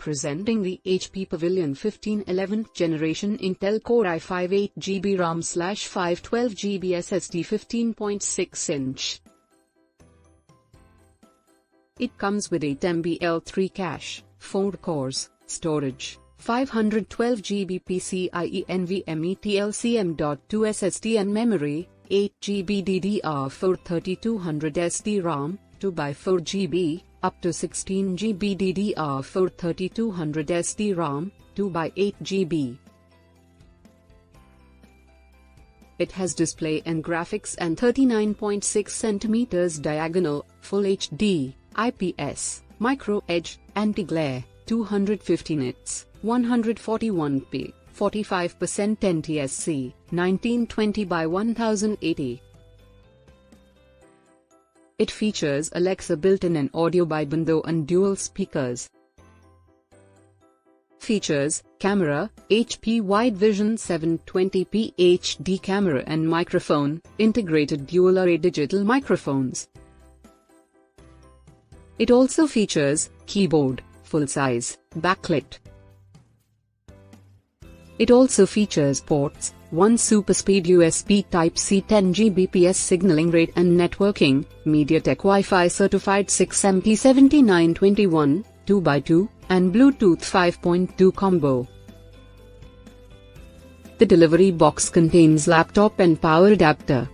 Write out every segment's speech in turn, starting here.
Presenting the HP Pavilion 15 11th generation Intel Core i5 8GB RAM/512GB SSD 15.6 inch. It comes with 8MB L3 cache, 4 cores, storage, 512GB PCIe NVMe TLC M.2 SSD and memory, 8GB DDR4 3200 SDRAM, 2x4GB, up to 16GB DDR4 3200 SDRAM, 2x8GB. It has display and graphics and 39.6 cm diagonal, Full HD, IPS, Micro Edge, Anti-Glare, 250 nits, 141p, 45% NTSC, 1920x1080. It features Alexa built-in and audio by Bando and dual speakers. Features: camera, HP Wide Vision 720p HD camera and microphone, integrated dual-array digital microphones. It also features keyboard, full-size, backlit. It also features ports, one SuperSpeed USB Type-C 10 Gbps signaling rate and networking, MediaTek Wi-Fi certified 6MT7921, 2x2, and Bluetooth 5.2 combo. The delivery box contains laptop and power adapter.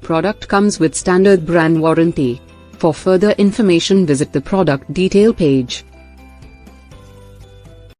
Product comes with standard brand warranty. For further information visit the product detail page.